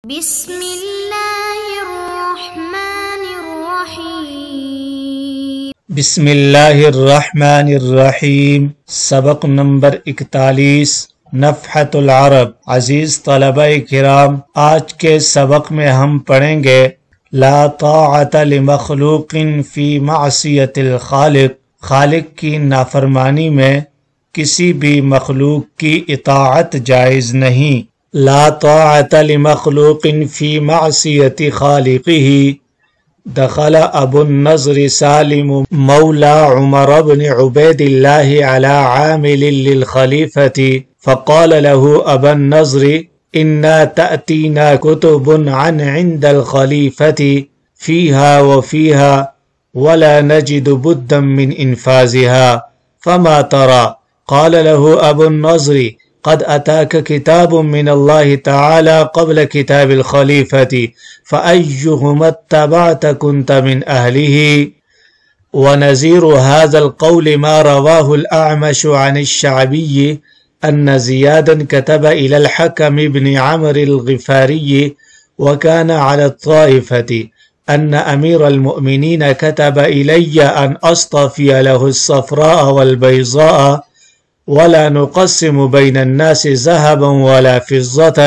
بسم اللہ الرحمن الرحیم۔ بسم اللہ الرحمن الرحیم۔ سبق نمبر 41 نفحۃ العرب۔ عزیز طلبہ کرام، آج کے سبق میں ہم پڑھیں گے لا طاعت لمخلوق فی معصیت الخالق۔ خالق کی نافرمانی میں کسی بھی مخلوق کی اطاعت جائز نہیں۔ لا طاعت لمخلوق فی معصیت خالقہ۔ دخل ابو النضر سالم مولا عمر بن عبید اللہ علی عامل للخلیفۃ فقال له ابا النضر انا تأتینا کتب عن عند الخلیفۃ فیہا وفیہا ولا نجد بدا من انفاذها فما ترى؟ قال له ابو النضر قد أتاك كتاب من الله تعالى قبل كتاب الخليفة فأيهما اتبعت كنت من أهله. ونزير هذا القول ما رواه الأعمش عن الشعبي أن زيادا كتب إلى الحكم بن عمرو الغفاري وكان على الطائفة أن أمير المؤمنين كتب إلي أن أصطفي له الصفراء والبيضاء ولا نقسم بين الناس ذهبا ولا فضة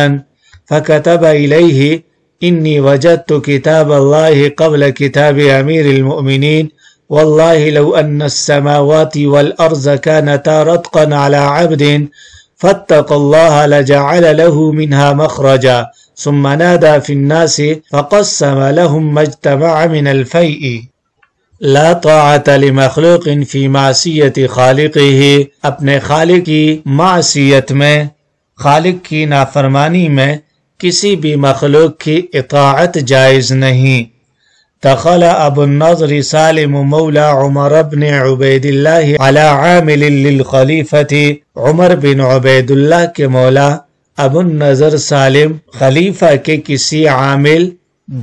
فكتب إليه إني وجدت كتاب الله قبل كتاب أمير المؤمنين والله لو أن السماوات والأرض كانتا رتقا على عبد فاتقى الله لجعل له منها مخرجا ثم نادى في الناس فقسم لهم ما اجتمع من الفيء. لا طاعت لمخلوق فی معصیت خالقہ۔ اپنے خالق کی معصیت میں، خالق کی نافرمانی میں کسی بھی مخلوق کی اطاعت جائز نہیں۔ دخل ابو النضر سالم مولا عمر بن عبید اللہ علی عامل للخلیفۃ۔ عمر بن عبید اللہ کے مولا ابو النضر سالم خلیفہ کے کسی عامل،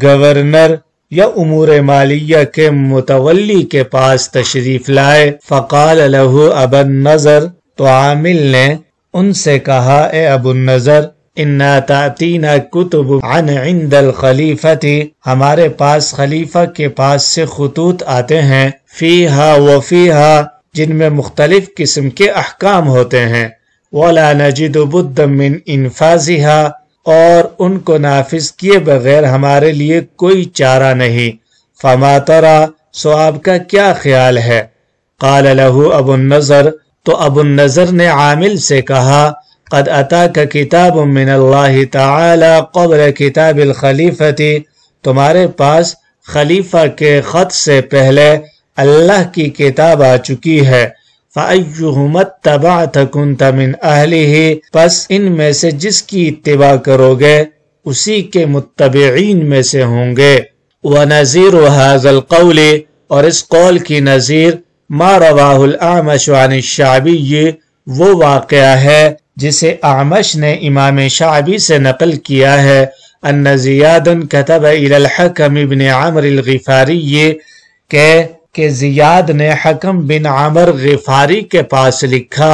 گورنر یا امور مالیہ کے متولی کے پاس تشریف لائے۔ فقال له ابو النضر، تو عامل نے ان سے کہا اے ابو النضر انا تأتینا کتب عن عند الخلیفۃ، ہمارے پاس خلیفہ کے پاس سے خطوط آتے ہیں فیہا وفیہا، جن میں مختلف قسم کے احکام ہوتے ہیں ولا نجد بدا من انفاذها، اور ان کو نافذ کیے بغیر ہمارے لیے کوئی چارہ نہیں۔ فما ترى، سو آپ کا کیا خیال ہے؟ قال له ابو النضر، تو ابو النضر نے عامل سے کہا قد اتاک کتاب من اللہ تعالی قبل کتاب الخلیفۃ، تمہارے پاس خلیفہ کے خط سے پہلے اللہ کی کتاب آ چکی ہے۔ فَأَيُّهُمَا اتَّبَعْتَ كُنْتَ مِنْ أَهْلِهِ، پس ان میں سے جس کی اتباع کرو گے اسی کے متبعین میں سے ہوں گے۔ وَنَزِيرُ هَذَا الْقَوْلِ، اور اس قول کی نظیر ما رواہ الأعمش عن الشعبی، وہ واقعہ ہے جسے اعمش نے امام شعبی سے نقل کیا ہے ان زیادا كتب إلى الحكم بن عمرو الغفاری، کہ زیاد نے حکم بن عمر غفاری کے پاس لکھا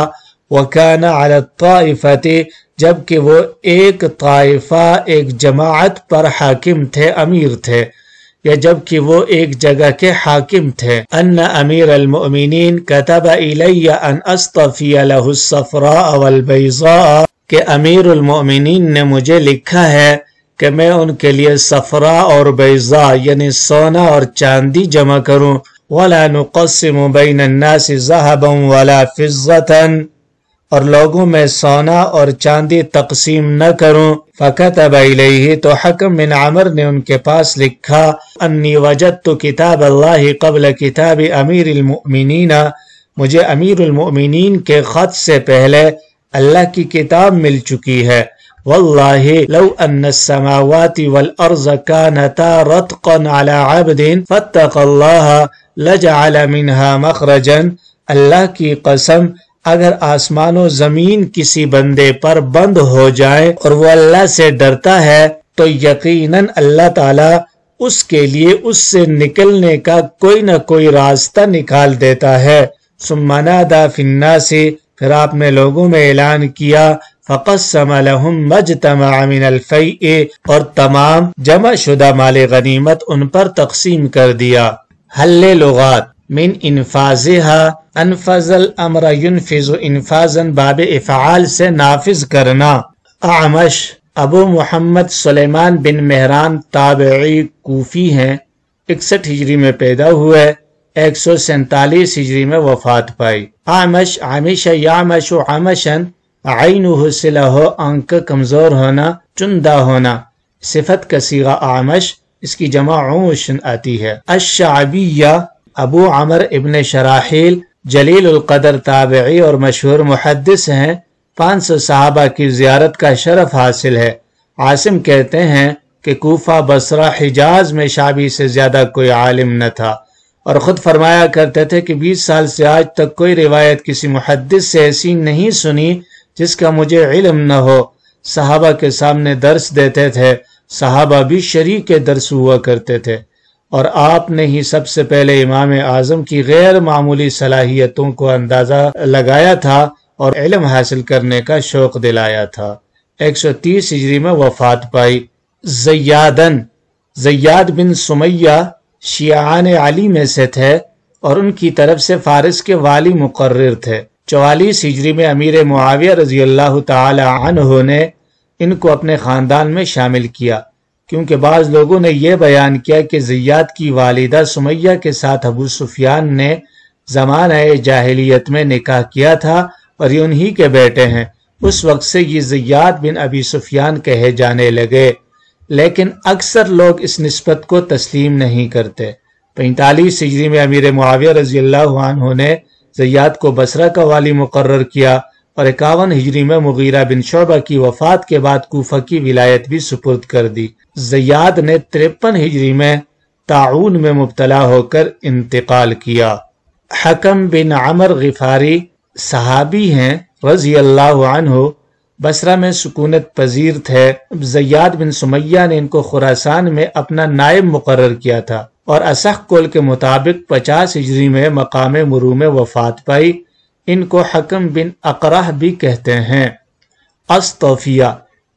وَكَانَ عَلَى الطَّائِفَةِ، جبکہ وہ ایک طائفہ، ایک جماعت پر حاکم تھے، امیر تھے، یا جبکہ وہ ایک جگہ کے حاکم تھے ان امیر المؤمنین كتب إِلَيَّ أَنْ أَصْطَفِيَ لَهُ الصَّفْرَاءَ وَالْبَيْضَاءَ، کہ امیر المؤمنین نے مجھے لکھا ہے کہ میں ان کے لیے صفرا اور بیضاء یعنی سونا اور چاندی جمع کروں وَلَا نُقَسِّمُ بَيْنَ النَّاسِ ذَهَبًا وَلَا فِضَّةً، اور لوگوں میں سونا اور چاندی تقسیم نہ کروں۔ فَكَتَبَ إِلَيْهِ، تو حکم بن عمر نے ان کے پاس لکھا أَنِّي وَجَدْتُ كِتَابَ اللَّهِ قَبْلَ كِتَابِ أَمِيرِ الْمُؤْمِنِينَ، مجھے امیر المؤمنین کے خط سے پہلے اللہ کی کتاب مل چکی ہے۔ واللہ لو ان السماوات والارض كانتا رتقا على عبد فاتقى الله لجعل منها مخرجا، اللہ کی قسم اگر آسمان و زمین کسی بندے پر بند ہو جائے اور وہ اللہ سے ڈرتا ہے تو یقیناً اللہ تعالی اس کے لیے اس سے نکلنے کا کوئی نہ کوئی راستہ نکال دیتا ہے۔ ثم نادى في الناس، پھر آپ نے لوگوں میں اعلان کیا فقسم لهم ما اجتمع من الفیء، اور تمام جمع شدہ مال غنیمت ان پر تقسیم کر دیا۔ حل لغات من انفاذها، انفذ الامر ينفذ انفاذا، باب افعال سے نافذ کرنا۔ اعمش ابو محمد سلیمان بن مہران تابعی کوفی ہیں، 61 ہجری میں پیدا ہوئے، 147 ہجری میں وفات پائی۔ اعمش عمش یعمش عمشا، عینہ صلہ ہو، آنکھ کا کمزور ہونا، چندہ ہونا، صفت کا صیغہ اعمش، اس کی جمع عوشن آتی ہے۔ الشعبیہ ابو عمر ابن شراحیل جلیل القدر تابعی اور مشہور محدث ہیں، 500 صحابہ کی زیارت کا شرف حاصل ہے۔ عاصم کہتے ہیں کہ کوفہ، بصرہ، حجاز میں شعبی سے زیادہ کوئی عالم نہ تھا، اور خود فرمایا کرتے تھے کہ 20 سال سے آج تک کوئی روایت کسی محدث سے ایسی نہیں سنی جس کا مجھے علم نہ ہو۔ صحابہ کے سامنے درس دیتے تھے، صحابہ بھی شریک درس ہوا کرتے تھے، اور آپ نے ہی سب سے پہلے امام اعظم کی غیر معمولی صلاحیتوں کو اندازہ لگایا تھا اور علم حاصل کرنے کا شوق دلایا تھا۔ 130 ہجری میں وفات پائی۔ زیادن زیاد بن سمیہ شیعان علی میں سے تھے اور ان کی طرف سے فارس کے والی مقرر تھے۔ 44 ہجری میں امیر معاویہ رضی اللہ تعالی عنہ نے ان کو اپنے خاندان میں شامل کیا، کیونکہ بعض لوگوں نے یہ بیان کیا کہ زیاد کی والدہ سمیہ کے ساتھ ابو سفیان نے زمانہ جاہلیت میں نکاح کیا تھا اور یہ انہی کے بیٹے ہیں۔ اس وقت سے یہ زیاد بن ابی سفیان کہے جانے لگے، لیکن اکثر لوگ اس نسبت کو تسلیم نہیں کرتے۔ 45 ہجری میں امیر معاویہ رضی اللہ عنہ نے زیاد کو بصرہ کا والی مقرر کیا، اور 51 ہجری میں مغیرہ بن شعبہ کی وفات کے بعد کوفہ کی ولایت بھی سپرد کر دی۔ زیاد نے 53 ہجری میں طاعون میں مبتلا ہو کر انتقال کیا۔ حکم بن عمر غفاری صحابی ہیں رضی اللہ عنہ، بصرہ میں سکونت پذیر تھے۔ زیاد بن سمیہ نے ان کو خراسان میں اپنا نائب مقرر کیا تھا، اور اصح قول کے مطابق 50 ہجری میں مقام مرو میں وفات پائی۔ ان کو حکم بن اقرہ بھی کہتے ہیں۔ اصطفیہ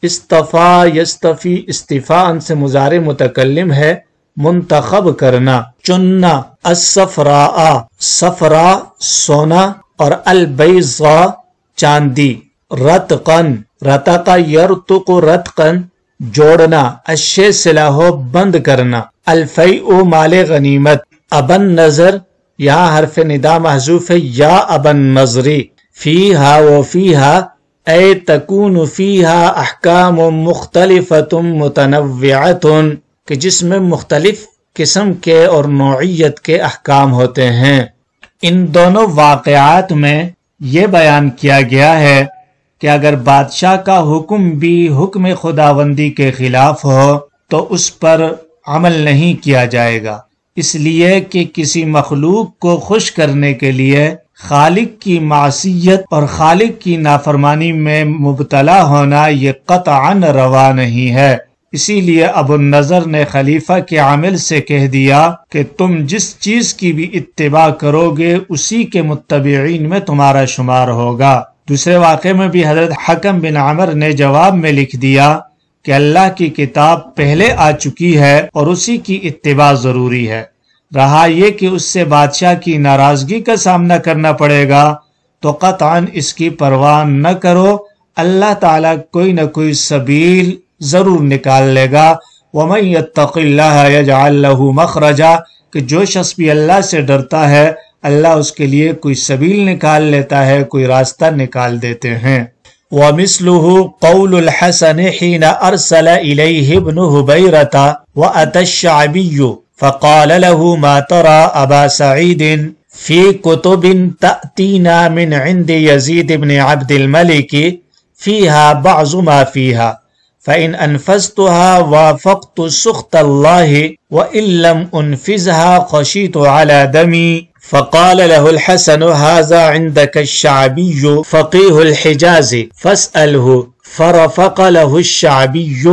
استفا یستفی، استفاء سے مضارع متکلم ہے، منتخب کرنا، چننا۔ الصفراء صفراء سونا، اور البیضاء چاندی۔ رتقن رتق یرتق رتقن جوڑنا، اشے صلہ ہو بند کرنا۔ الفیء مال غنیمت۔ ابن نظر یہاں حرف ندا محذوف ہے، یا ابن نظری۔ فیہا و فیہا اے تکون فیہا احکام مختلفۃ متنوعۃ، کہ جس میں مختلف قسم کے اور نوعیت کے احکام ہوتے ہیں۔ ان دونوں واقعات میں یہ بیان کیا گیا ہے کہ اگر بادشاہ کا حکم بھی حکم خداوندی کے خلاف ہو تو اس پر عمل نہیں کیا جائے گا، اس لیے کہ کسی مخلوق کو خوش کرنے کے لیے خالق کی معصیت اور خالق کی نافرمانی میں مبتلا ہونا یہ قطعاً روا نہیں ہے۔ اسی لیے ابو النضر نے خلیفہ کے عامل سے کہہ دیا کہ تم جس چیز کی بھی اتباع کرو گے اسی کے متبعین میں تمہارا شمار ہوگا۔ دوسرے واقعے میں بھی حضرت حکم بن عمر نے جواب میں لکھ دیا کہ اللہ کی کتاب پہلے آ چکی ہے اور اسی کی اتباع ضروری ہے، رہا یہ کہ اس سے بادشاہ کی ناراضگی کا سامنا کرنا پڑے گا تو قطعاً اس کی پرواہ نہ کرو، اللہ تعالیٰ کوئی نہ کوئی سبیل ضرور نکال لے گا۔ وَمَن يَتَّقِ اللَّهَ يَجْعَل لَّهُ مَخْرَجًا، کہ جو شخص بھی اللہ سے ڈرتا ہے اللہ اس کے لیے کوئی سبیل نکال لیتا ہے، کوئی راستہ نکال دیتے ہیں۔ وَمِثْلُهُ قَوْلُ الْحَسَنِ حِينَ أَرْسَلَ إِلَيْهِ ابْنُ هُبَيْرَةَ وَأَتَى الشَّعْبِيُّ فَقَالَ لَهُ مَا تَرَى أَبَا سَعِيدٍ فِي كُتُبٍ تَأْتِينَا مِنْ عِنْدِ يَزِيدِ بْنِ عَبْدِ الْمَلِكِ فِيهَا بَعْضُ مَا فِيهَا فَإِنْ أَنْفَذْتُهَا وَافَقْتُ سُخْطَ اللَّهِ وَإِنْ لَمْ أُنْفِذْهَا خَشِيتُ عَلَى دَمِي۔ فقال له الحسن هذا عندك الشعبي فقيه الحجاز فاسأله، فرفق له الشعبي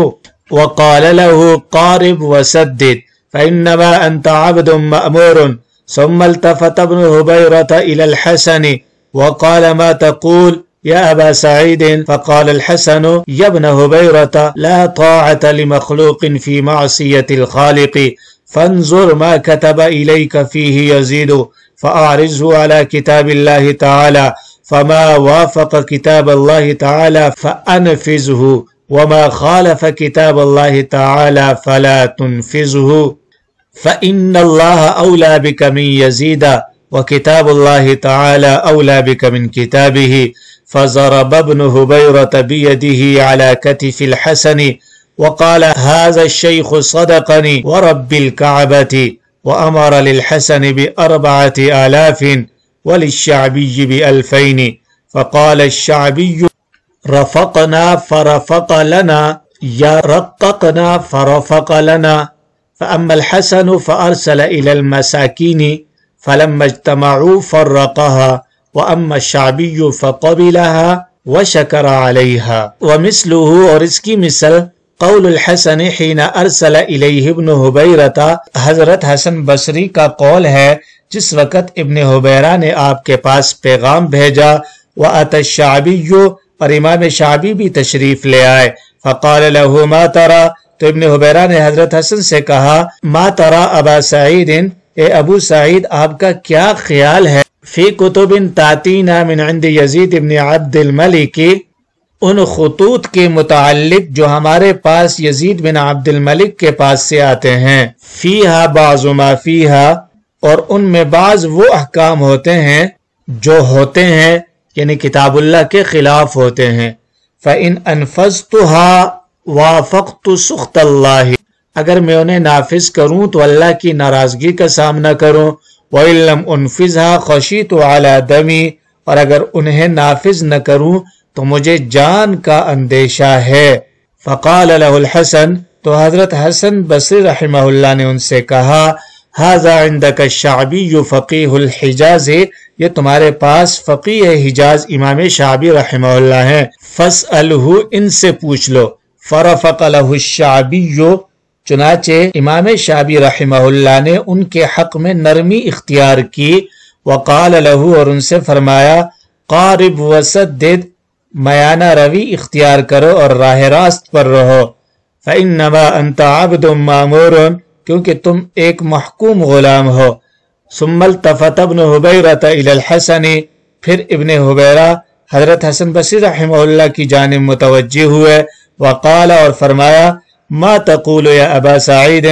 وقال له قارب وسدد فإنما أنت عبد مأمور۔ ثم التفت ابن هبيرة إلى الحسن وقال ما تقول؟ يا أبا سعيد. فقال الحسن يا ابن هبيرة لا طاعة لمخلوق في معصية الخالق فانظر ما كتب إليك فيه يزيد فأعرضه على كتاب الله تعالى فما وافق كتاب الله تعالى فأنفذه وما خالف كتاب الله تعالى فلا تنفذه فإن الله أولى بك من يزيد وكتاب الله تعالى أولى بك من كتابه. فضرب ابن هبيرة بيده على كتف الحسن وقال هذا الشيخ صدقني ورب الكعبة، وأمر للحسن ب4,000 وللشعبي ب2000. فقال الشعبي رفقنا فرفق لنا يا رققنا فرفق لنا. فأما الحسن فأرسل إلى المساكين فلما اجتمعوا فرقها، وأما الشعبي فقبلها وشكر عليها. ومثله اور اس کی مثل قول الحسن حين ارسل الیہ ابن حبیرہ، حضرت حسن بصری کا قول ہے جس وقت ابن حبیرہ نے آپ کے پاس پیغام بھیجا، وَأَتَى الشَّعْبِيُّ اور امام شعبی بھی تشریف لے آئے، فقال له ما ترى تو ابن حبیرہ نے حضرت حسن سے کہا ما ترى ابا سعید، اے ابو سعید آپ کا کیا خیال ہے فی کتب تاتینا من عند یزید ابن عبد الملک، ان خطوط کے متعلق جو ہمارے پاس یزید بن عبد الملک کے پاس سے آتے ہیں، فیہا بعض ما فیہا اور ان میں بعض وہ احکام ہوتے ہیں جو ہوتے ہیں یعنی کتاب اللہ کے خلاف ہوتے ہیں، فَإِنْ أَنْفَذْتُهَا وَافَقْتُ سُخْطَ اللَّهِ اگر میں انہیں نافذ کروں تو اللہ کی ناراضگی کا سامنا کروں، وَإِن لَمْ أُنْفِذْهَا خَشِيتُ عَلَى دَمِي اور اگر انہیں نافذ نہ کروں تو مجھے جان کا اندیشہ ہے۔ فقال له الحسن تو حضرت حسن بصری رحمہ اللہ نے ان سے کہا هذا عندك الشعبی فقیہ الحجاز، یہ تمہارے پاس فقیہ حجاز امام شعبی رحمہ اللہ ہیں، فاسألہ ان سے پوچھ لو۔ فرفق له الشعبی چنانچہ امام شعبی رحمہ اللہ نے ان کے حق میں نرمی اختیار کی، وقال له اور ان سے فرمایا قارب وسدد میانہ روی اختیار کرو اور راہ راست پر رہو، فإنما أنت عبد مامور کیونکہ تم ایک محکوم غلام ہو۔ ثم التفت ابن حبیرة إلى الحسن پھر ابن حبیرہ حضرت حسن بصری رحمہ اللہ کی جانب متوجہ ہوئے، وقال اور فرمایا ما تقول یا ابا سعید،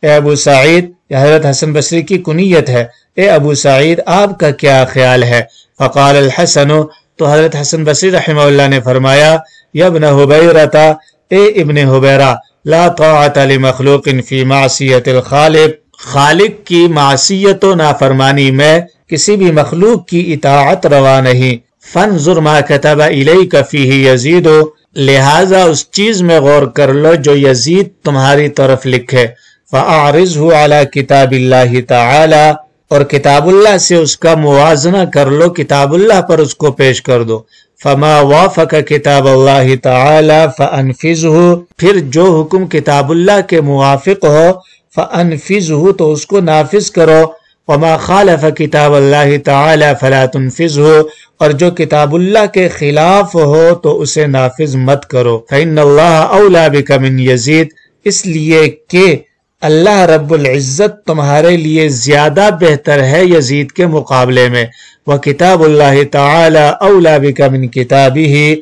اے ابو سعید، یہ حضرت حسن بصری کی کنیت ہے، اے ابو سعید آپ کا کیا خیال ہے؟ فقال الحسن تو حضرت حسن بصری رحمہ اللہ نے فرمایا یا ابن حبیرہ، اے ابن حبیرہ، لا طاعت لمخلوق فی معصیت الخالق، خالق کی معصیت و نافرمانی میں کسی بھی مخلوق کی اطاعت روا نہیں۔ فانظر ما کتب الیک فیہ یزید، لہذا اس چیز میں غور کر لو جو یزید تمہاری طرف لکھے، فاعرضہ علی کتاب اللہ تعالی اور کتاب اللہ سے اس کا موازنہ کر لو، کتاب اللہ پر اس کو پیش کر دو۔ فما وافق کتاب اللہ تعالی فانفذہ پھر جو حکم کتاب اللہ کے موافق ہو فانفذہ تو اس کو نافذ کرو، وما خالف کتاب اللہ تعالی فلا تنفذہ اور جو کتاب اللہ کے خلاف ہو تو اسے نافذ مت کرو۔ فإن اللہ اولی بک من یزید اس لیے کہ اللہ رب العزت تمہارے لیے زیادہ بہتر ہے یزید کے مقابلے میں، وَكِتَابُ اللَّهِ تَعَالَى أَوْلَى بِكَ مِنْ كِتَابِهِ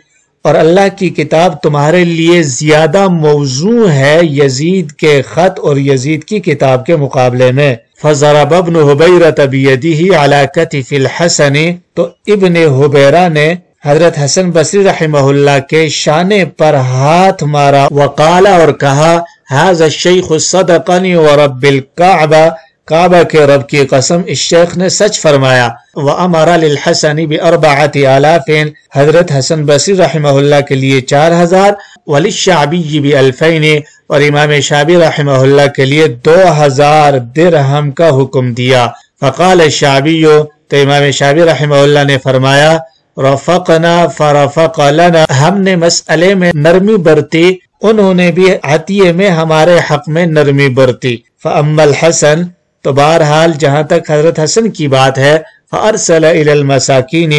اور اللہ کی کتاب تمہارے لیے زیادہ موزوں ہے یزید کے خط اور یزید کی کتاب کے مقابلے میں۔ فَضَرَبَ ابْنُ حُبَيْرَةَ بِيَدِهِ عَلَى كَتِفِ الْحَسَنِ تو ابن حبیرہ نے حضرت حسن بصری رحمہ اللہ کے شانے پر ہاتھ مارا، وقال اور کہا هذا الشیخ صدقنی ورب الکعبہ کعبہ کے رب کی قسم اس شیخ نے سچ فرمایا۔ وَأَمَرَ لِلْحَسَنِ ب4,000 حضرت حسن بصری رحمہ اللہ کے لیے 4,000 وَلِلشَّعْبِيِّ ب2000 اور امام شعبی رحمہ اللہ کے لیے 2,000 درہم کا حکم دیا۔ فقال الشعبی تو امام شعبی رحمہ اللہ نے فرمایا رفقنا فرفق لنا ہم نے مسئلے میں نرمی برتی، انہوں نے بھی عطیے میں ہمارے حق میں نرمی برتی۔ فأما الحسن تو بہرحال جہاں تک حضرت حسن کی بات ہے فأرسل إلى المساکین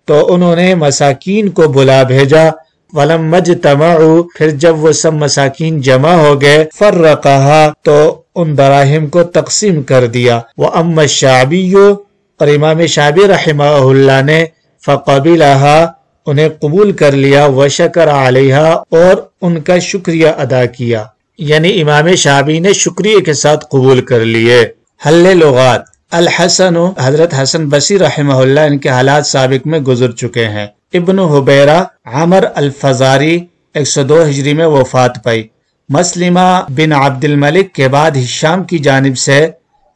تو انہوں نے مساکین کو بلا بھیجا. وَلَمَّا اجْتَمَعُوا پھر جب وہ سب مساکین جمع ہو گئے فَرَّقَهَا تو ان دراہم کو تقسیم کر دیا. وَأَمَّا الشَّعْبِيُّ اور امام شعبی رحمہ اللہ نے فَقَبِلَهَا انہیں قبول کر لیا. وَشَكَرَ عَلَيْهَا اور ان کا شکریہ ادا کیا، یعنی امام شعبی نے شکریہ کے ساتھ قبول کر لیے. حل لغات. الحسن حضرت حسن بصری رحمہ اللہ ان کے حالات سابق میں گزر چکے ہیں. ابن حبیرہ عمر الفزاری 102 ہجری میں وفات پائی. مسلمہ بن عبد الملک کے بعد ہشام کی جانب سے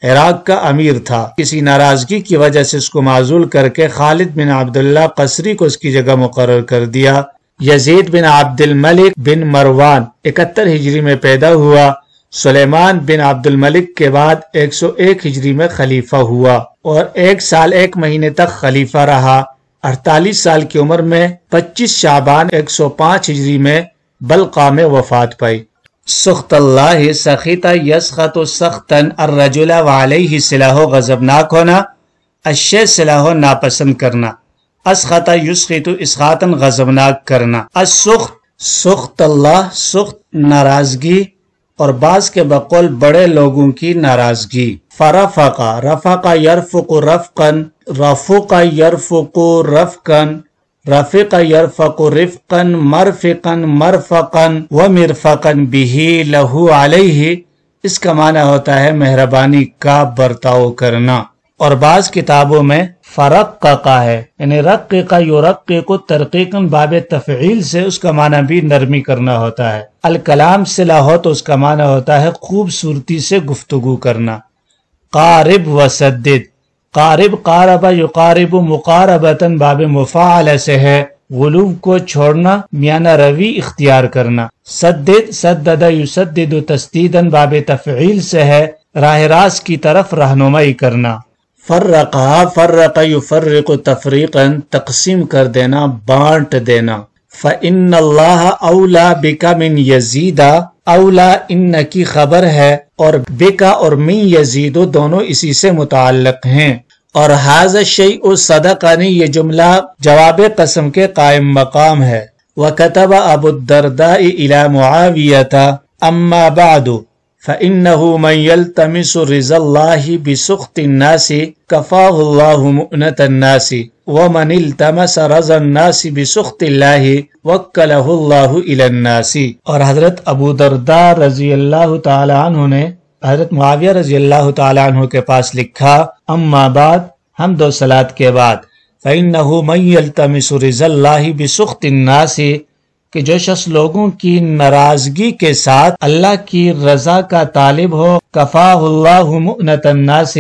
عراق کا امیر تھا. کسی ناراضگی کی وجہ سے اس کو معزول کر کے خالد بن عبداللہ قصری کو اس کی جگہ مقرر کر دیا. یزید بن عبد الملک بن مروان 71 ہجری میں پیدا ہوا. سلیمان بن عبد الملک کے بعد 101 ہجری میں خلیفہ ہوا اور 1 سال 1 مہینے تک خلیفہ رہا. 48 سال کی عمر میں 25 شعبان 105 ہجری میں بلقا میں وفات پائی. سخط اللہ سخیط یسخط سختن الرجل وعلیہ صلاح غضبناک ہونا، الشے صلاح ناپسند کرنا، اسخط یسخط اسخاطن غضبناک کرنا. السخط سخط اللہ سخت ناراضگی اور بعض کے بقول بڑے لوگوں کی ناراضگی. فرفقا رفقا یرفق رفقن رفقا یرفق رفقن رفق یرفق رفقن مرفقن مرفقن ومرفقن به لہو علیہ. اس کا معنی ہوتا ہے مہربانی کا برتاؤ کرنا. اور بعض کتابوں میں فرققا ہے، یعنی رققا یرقق ترقیقاً باب تفعیل سے اس کا معنی بھی نرمی کرنا ہوتا ہے. الکلام صلہ ہو تو اس کا معنی ہوتا ہے خوبصورتی سے گفتگو کرنا. قارب وسدد. قارب قارب یقارب مقاربتاً باب مفاعل سے ہے، غلو کو چھوڑنا، میانہ روی اختیار کرنا. سدد سدد یسدد تسدیداً باب تفعیل سے ہے، راہ راست کی طرف رہنمائی کرنا. فرقا فرق یفرق تفریقاً تقسیم کر دینا، بانٹ دینا. فإن اللہ اولا بکا من یزیدہ. اولا ان کی خبر ہے اور بکا اور من یزید دونوں اسی سے متعلق ہیں. اور ھذا الشیء صدقنی یہ جملہ جواب قسم کے قائم مقام ہے. وکتب ابو الدرداء الی معاویہ اما بعد فإنه من يلتمس رضا الله بسخط الناس كفاه الله مؤنة الناس ومن التمس رضا الناس بسخط الله وكله الله إلى الناس. اور حضرت ابو درداء رضی اللہ تعالی عنہ نے حضرت معاویہ رضی اللہ تعالی عنہ کے پاس لکھا اما بعد حمد و صلاۃ کے بعد فإنه من يلتمس رضا الله بسخط الناس کہ جو شخص لوگوں کی ناراضگی کے ساتھ اللہ کی رضا کا طالب ہو کفاہ اللہ مؤنۃ الناس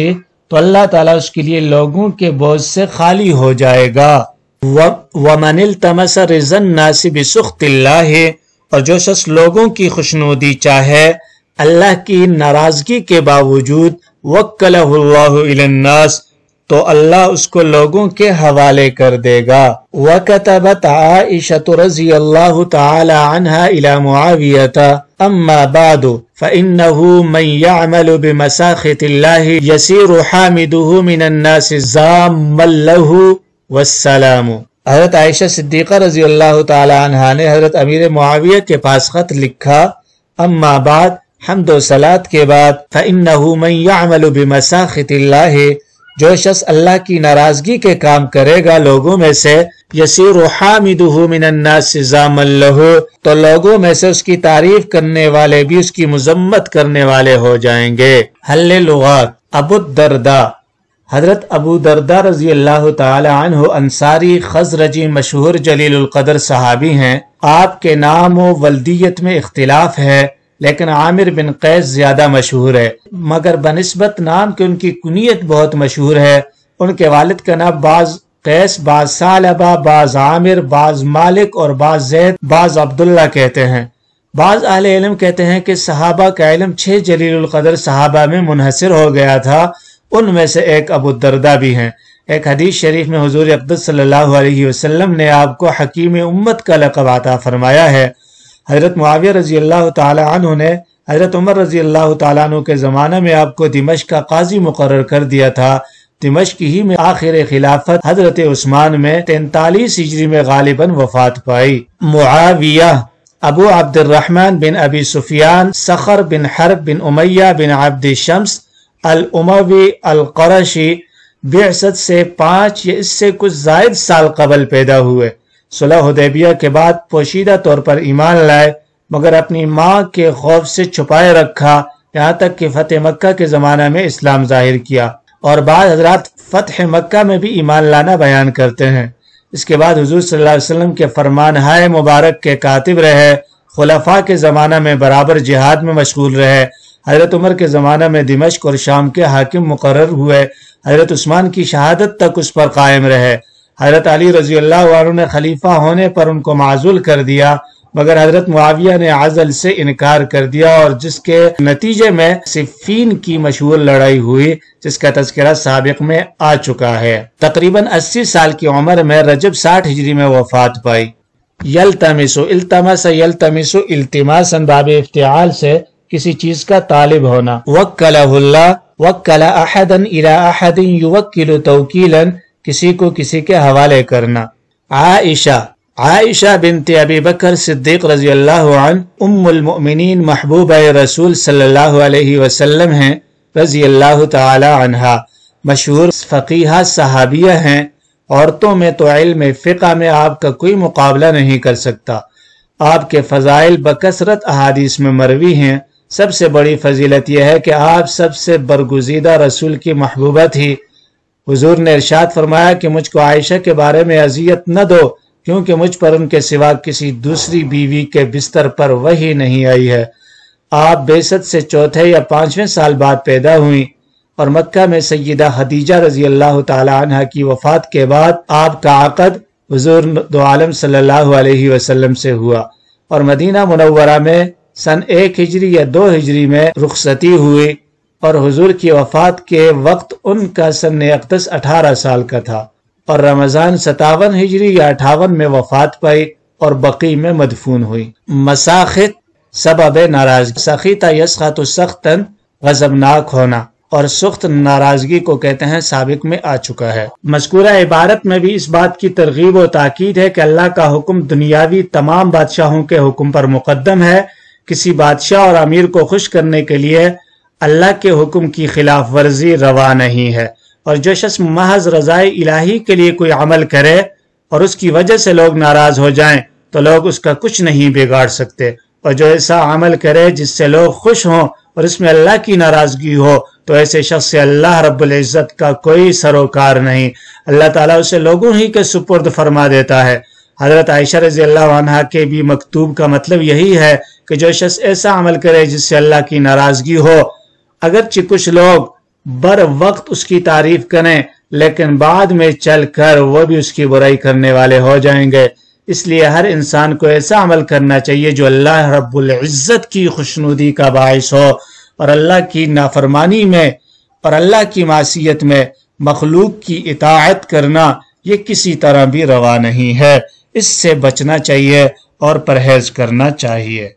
تو اللہ تعالیٰ اس کے لیے لوگوں کے بوجھ سے خالی ہو جائے گا. ومن التمس رضا الناس بسخط اللہ اور جو شخص لوگوں کی خوشنودی چاہے اللہ کی ناراضگی کے باوجود وکلہ اللہ الی الناس تو اللہ اس کو لوگوں کے حوالے کر دے گا. وَكَتَبَتْ عَائِشَةُ رضی اللہ تعالی عنہا الى معاویة اما بعد فإنه من يعمل بمساخط الله يسير حامده من الناس زاما له والسلام. حضرت عائشہ صدیقہ رضی اللہ تعالی عنہا نے حضرت امیر معاویہ کے پاس خط لکھا اما بعد حمد و صلاۃ کے بعد فإنه من يعمل بمساخط الله جو شخص اللہ کی ناراضگی کے کام کرے گا لوگوں میں سے یسیر حامدہ من الناس زاما لہ تو لوگوں میں سے اس کی تعریف کرنے والے بھی اس کی مذمت کرنے والے ہو جائیں گے. حل لغات. ابو الدرداء حضرت ابو درداء رضی اللہ تعالی عنہ انصاری خزرجی مشہور جلیل القدر صحابی ہیں. آپ کے نام و ولدیت میں اختلاف ہے لیکن عامر بن قیس زیادہ مشہور ہے، مگر بنسبت نام کے ان کی کنیت بہت مشہور ہے. ان کے والد کا نام بعض قیس، بعض ثعلبہ، بعض عامر، بعض مالک اور بعض زید، بعض عبداللہ کہتے ہیں. بعض اہل علم کہتے ہیں کہ صحابہ کا علم 6 جلیل القدر صحابہ میں منحصر ہو گیا تھا، ان میں سے ایک ابو الدرداء بھی ہیں. ایک حدیث شریف میں حضور اقدس صلی اللہ علیہ وسلم نے آپ کو حکیم امت کا لقب عطا فرمایا ہے. حضرت معاویہ رضی اللہ تعالی عنہ نے حضرت عمر رضی اللہ تعالیٰ عنہ کے زمانہ میں آپ کو دمشق کا قاضی مقرر کر دیا تھا. دمشق ہی میں آخر خلافت حضرت عثمان میں 43 ہجری میں غالباً وفات پائی۔ معاویہ ابو عبد الرحمن بن ابی سفیان صخر بن حرب بن امیہ بن عبد شمس الاموی القرشی بعثت سے 5 یا اس سے کچھ زائد سال قبل پیدا ہوئے۔ صلح حدیبیہ کے بعد پوشیدہ طور پر ایمان لائے، مگر اپنی ماں کے خوف سے چھپائے رکھا، یہاں تک کہ فتح مکہ کے زمانہ میں اسلام ظاہر کیا، اور بعض حضرات فتح مکہ میں بھی ایمان لانا بیان کرتے ہیں۔ اس کے بعد حضور صلی اللہ علیہ وسلم کے فرمان ہائے مبارک کے کاتب رہے، خلفاء کے زمانہ میں برابر جہاد میں مشغول رہے، حضرت عمر کے زمانہ میں دمشق اور شام کے حاکم مقرر ہوئے، حضرت عثمان کی شہادت تک اس پر قائم رہے، حضرت علی رضی اللہ عنہ نے خلیفہ ہونے پر ان کو معزول کر دیا، مگر حضرت معاویہ نے عزل سے انکار کر دیا، اور جس کے نتیجے میں صفین کی مشہور لڑائی ہوئی جس کا تذکرہ سابق میں آ چکا ہے۔ تقریباً 80 سال کی عمر میں رجب 60 ہجری میں وفات پائی۔ یلتمس التمس یلتمس التماسا باب افتعال سے کسی چیز کا طالب ہونا۔ وکلہ اللہ وکل احدا الی احد یوکل توکیلا کسی کو کسی کے حوالے کرنا۔ عائشہ بنت ابی بکر صدیق رضی اللہ عنہ ام المؤمنین محبوبہ رسول صلی اللہ علیہ وسلم ہیں رضی اللہ تعالی عنہا، مشہور فقیہہ صحابیہ ہیں۔ عورتوں میں تو علم فقہ میں آپ کا کوئی مقابلہ نہیں کر سکتا۔ آپ کے فضائل بکثرت احادیث میں مروی ہیں۔ سب سے بڑی فضیلت یہ ہے کہ آپ سب سے برگزیدہ رسول کی محبوبہ تھی۔ حضور نے ارشاد فرمایا کہ مجھ کو عائشہ کے بارے میں اذیت نہ دو، کیونکہ مجھ پر ان کے سوا کسی دوسری بیوی کے بستر پر وحی نہیں آئی ہے۔ آپ بعثت سے 4 یا 5ویں سال بعد پیدا ہوئیں، اور مکہ میں سیدہ خدیجہ رضی اللہ تعالی عنہ کی وفات کے بعد آپ کا عقد حضور دو عالم صلی اللہ علیہ وسلم سے ہوا، اور مدینہ منورہ میں سن 1 ہجری یا 2 ہجری میں رخصتی ہوئی، اور حضور کی وفات کے وقت ان کا سن اقدس 18 سال کا تھا، اور رمضان 57 ہجری یا 58 میں وفات پائی اور بقیع میں مدفون ہوئی۔ مساخط سبب ناراضگی، سخیط یسخط سختا غضبناک ہونا، اور سخت ناراضگی کو کہتے ہیں، سابق میں آ چکا ہے۔ مذکورہ عبارت میں بھی اس بات کی ترغیب و تاکید ہے کہ اللہ کا حکم دنیاوی تمام بادشاہوں کے حکم پر مقدم ہے۔ کسی بادشاہ اور امیر کو خوش کرنے کے لیے اللہ کے حکم کی خلاف ورزی روا نہیں ہے، اور جو شخص محض رضائے الہی کے لیے کوئی عمل کرے اور اس کی وجہ سے لوگ ناراض ہو جائیں تو لوگ اس کا کچھ نہیں بگاڑ سکتے، اور جو ایسا عمل کرے جس سے لوگ خوش ہوں اور اس میں اللہ کی ناراضگی ہو تو ایسے شخص سے اللہ رب العزت کا کوئی سروکار نہیں، اللہ تعالیٰ اسے لوگوں ہی کے سپرد فرما دیتا ہے۔ حضرت عائشہ رضی اللہ عنہا کے بھی مکتوب کا مطلب یہی ہے کہ جو شخص ایسا عمل کرے جس سے اللہ کی ناراضگی ہو، اگرچہ کچھ لوگ بر وقت اس کی تعریف کریں لیکن بعد میں چل کر وہ بھی اس کی برائی کرنے والے ہو جائیں گے۔ اس لیے ہر انسان کو ایسا عمل کرنا چاہیے جو اللہ رب العزت کی خوشنودی کا باعث ہو، اور اللہ کی نافرمانی میں اور اللہ کی معصیت میں مخلوق کی اطاعت کرنا یہ کسی طرح بھی روا نہیں ہے۔ اس سے بچنا چاہیے اور پرہیز کرنا چاہیے۔